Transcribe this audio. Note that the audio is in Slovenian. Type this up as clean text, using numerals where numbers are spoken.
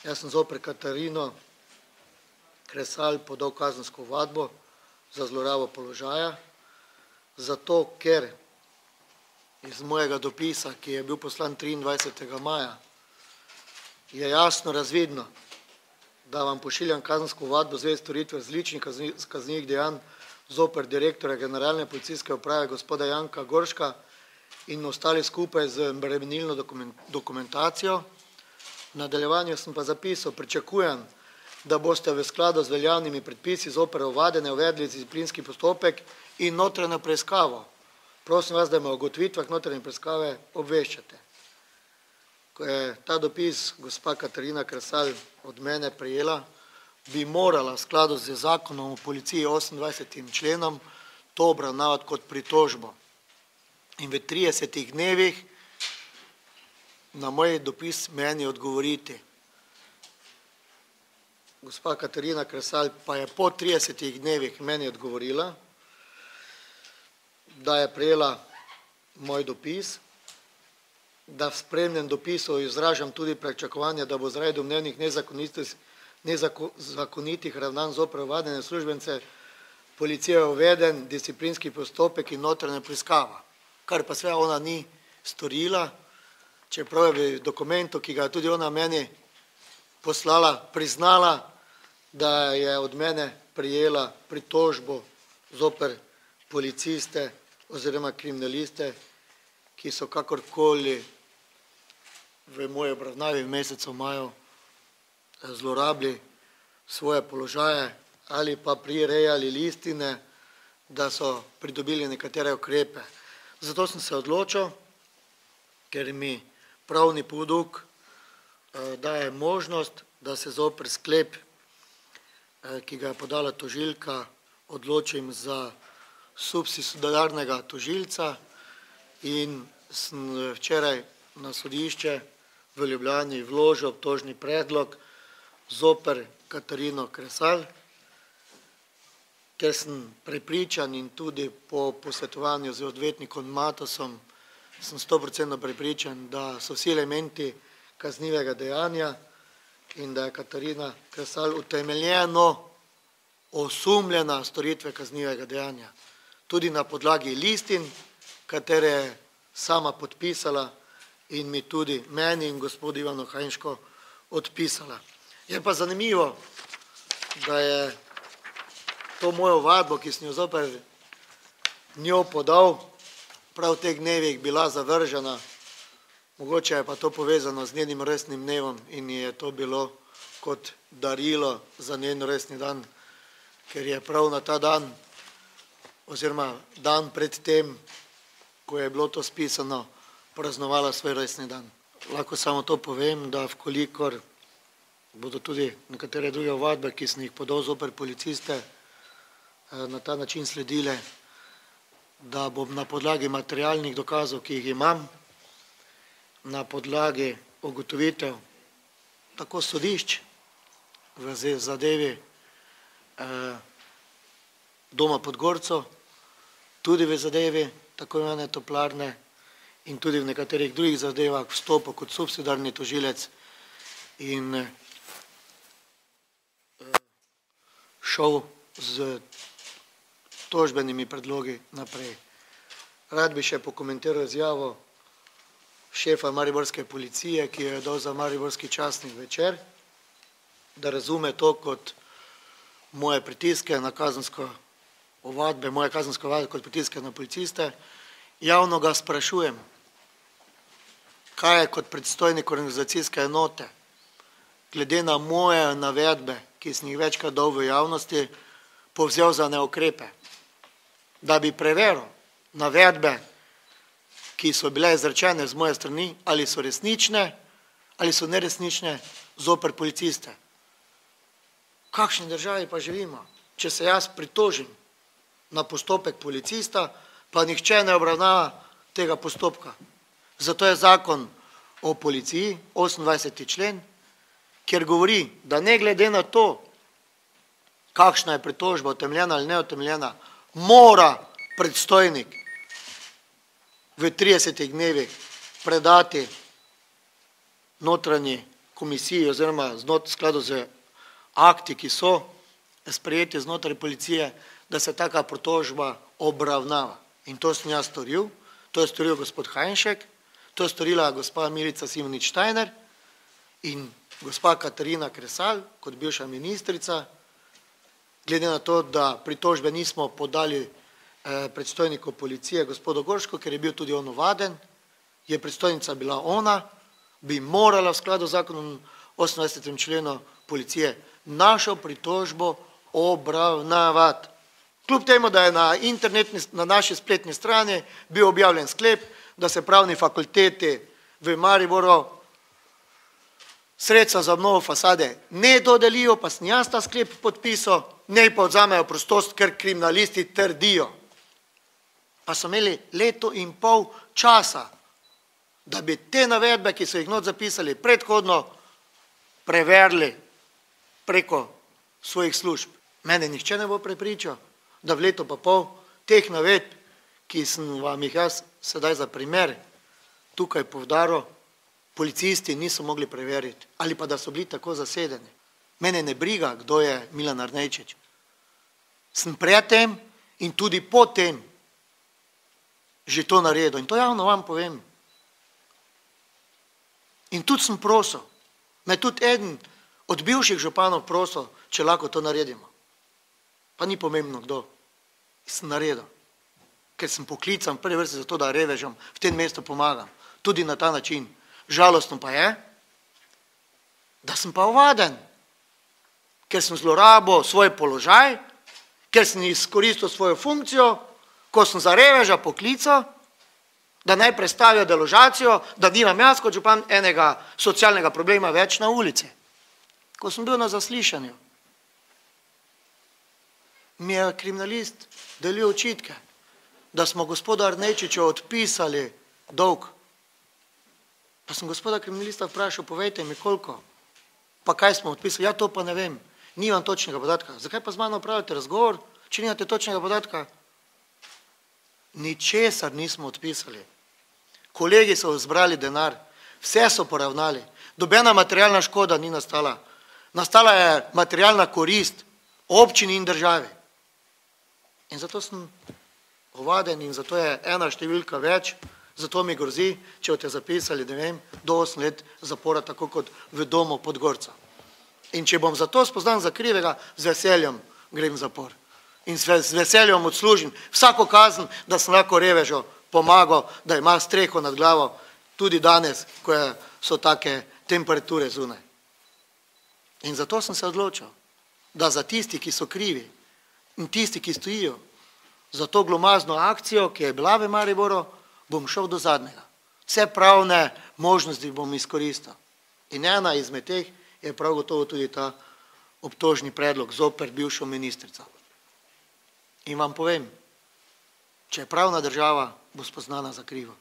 Jaz sem zoper Katarino Kresal podal kazensko ovadbo za zlorabo položaja, zato ker iz mojega dopisa, ki je bil poslan 23. maja, je jasno razvidno, da vam pošiljam kazensko ovadbo v zvezi s storitvijo različnih kaznivih dejanj zoper direktorja Generalne policijske uprave gospoda Janka Gorška in ostali skupaj z bremenilno dokumentacijo. V nadaljevanju sem pa zapisal, pričakujem, da boste v skladu z veljavnimi predpisi zoper ovadene uvedli disciplinski postopek in notranjo preiskavo. Prosim vas, da me o ugotovitvah notranje preiskave obveščate. Ko je ta dopis gospa Katarina Kresal od mene prejela, bi morala v skladu z zakonom o policiji 28. členom to obravnavati kot pritožbo. In v 30 dnevih na moj dopis meni odgovoriti. Gospa Katarina Kresal pa je po 30 dnevih meni odgovorila, da je prejela moj dopis, da v spremnem dopisu izražam tudi pričakovanje, da bo zaradi domnevnih nezakonitih ravnanj zoper ovadene uslužbence policije uveden disciplinski postopek in notranja preiskava, kar pa sve ona ni storila, čeprav je v dokumentu, ki ga je tudi ona meni poslala, priznala, da je od mene prijela pritožbo zoper policiste oziroma kriminaliste, ki so kakorkoli v moji obravnavi v mesecu maju zlorabili svoje položaje ali pa prirejali listine, da so pridobili nekatere ukrepe. Zato sem se odločil, ker mi pravni poduk daje možnost, da se zoper sklep, ki ga je podala tožilka, odločim za subsidiarnega tožilca in sem včeraj na sodišče v Ljubljani vložil obtožni predlog zoper Katarino Kresal, ker sem prepričan in tudi po posvetovanju z odvetnikom Matosom sem 100% prepričan, da so vsi elementi kaznivega dejanja in da je Katarina Kresal utemeljeno osumljena storitve kaznivega dejanja. Tudi na podlagi listin, katere je sama podpisala in mi tudi meni in gospodu Ivanu Hajnško odpisala. Je pa zanimivo, da je to mojo ovadbo, ki sem jo zoper njo podal, prav v teh dnevih bila zavržena, mogoče je pa to povezano z njenim rojstnim dnevom in je to bilo kot darilo za njen rojstni dan, ker je prav na ta dan oziroma dan pred tem, ko je bilo to spisano, praznovala svoj rojstni dan. Lahko samo to povem, da vkolikor bodo tudi nekatere druge ovadbe, ki sem jih podal zoper policiste, na ta način sledile, da bom na podlagi materialnih dokazov, ki jih imam, na podlagi ugotovitev tako sodišč v zadevi Doma pod Gorco, tudi v zadevi tako imenovane toplarne in tudi v nekaterih drugih zadevah vstopil kot subsidiarni tožilec in šel z tožbenimi predlogi naprej. Rad bi še pokomentiral izjavo šefa mariborske policije, ki jo je dal za mariborski časnik Večer, da razume to kot moje pritiske na kazensko ovadbe, moje kazensko ovadbe kot pritiske na policiste. Javno ga sprašujem, kaj je kot predstojnik organizacijske enote, glede na moje navedbe, ki sem jih večkrat dal v javnosti, povzel za neukrepe, da bi preveril navedbe, ki so bile izrečene z moje strani, ali so resnične, ali so neresnične zoper policiste. V kakšni državi pa živimo, če se jaz pritožim na postopek policista, pa nihče ne obravnava tega postopka. Zato je zakon o policiji, 28. člen, kjer govori, da ne glede na to, kakšna je pritožba, utemeljena ali neutemeljena, mora predstojnik v 30 dnevih predati notranji komisiji oziroma skladu z akti, ki so sprejeti znotraj policije, da se taka pritožba obravnava. In to sem jaz storil, to je storil gospod Hajnšek, to je storila gospa Milica Simonič-Štajner in gospa Katarina Kresal kot bivša ministrica. Glede na to, da pritožbe nismo podali predstojniku policije gospodu Gorško, ker je bil tudi on ovaden, je predstojnica bila ona, bi morala v skladu z zakonom 28. členu policije našo pritožbo obravnavati. Kljub temu, da je na naši spletni strani bil objavljen sklep, da se pravni fakulteti v Mariboru sredstva za obnovo fasade ne dodelijo, pa sem jaz ta sklep podpisal, ne pa odzamejo prostost, ker kriminalisti trdijo. Pa so imeli leto in pol časa, da bi te navedbe, ki so jih not zapisali, predhodno preverili preko svojih služb. Mene nihče ne bo prepričal, da v letu pa pol teh navedb, ki sem vam jih jaz sedaj za primer tukaj povdaril, policisti niso mogli preveriti ali pa da so bili tako zasedeni. Mene ne briga, kdo je Milan Arnejčič. Sem predtem in tudi potem že to naredil in to javno vam povem. In tudi sem prosil, me tudi eden od bivših županov prosil, če lahko to naredimo. Pa ni pomembno kdo. Sem naredil, ker sem poklican v prvi vrsti za to, da revežem v tem mestu pomagam. Tudi na ta način. Žalostno pa je, da sem pa ovaden, ker sem zlorabil svoj položaj, ker sem izkoristil svojo funkcijo, ko sem za reveža poklical, da naj predstavijo deložacijo, da nimam jaz kot župan enega socialnega problema več na ulici. Ko sem bil na zaslišanju, mi je kriminalist delil očitke, da smo gospoda Arnejčiča odpisali dolg. Pa sem gospoda kriminalista vprašal, povejte mi koliko, pa kaj smo odpisali, ja to pa ne vem, nimam točnega podatka. Zakaj pa z mano pravite razgovor, če nimate točnega podatka? Ničesar nismo odpisali. Kolegi so zbrali denar, vse so poravnali, nobena materialna škoda ni nastala. Nastala je materialna korist občini in državi. In zato sem ovaden in zato je ena številka več, zato mi grozi, če boste zapisali, ne vem, do 8 let zapora, tako kot v domu Podgorca. In če bom za to spoznan za krivega, z veseljem grem v zapor. In z veseljem odslužim vsako kazen, da sem lahko revežu pomagal, da ima streho nad glavo, tudi danes, ko so take temperature zunaj. In zato sem se odločil, da za tisti, ki so krivi in tisti, ki stojijo za to glomazno akcijo, ki je bila v Mariboru, bom šel do zadnjega. Vse pravne možnosti bom izkoristil. In ena izmed teh je prav gotovo tudi ta obtožni predlog zoper bivšo ministrico. In vam povem, če je pravna država, bo spoznana za krivo.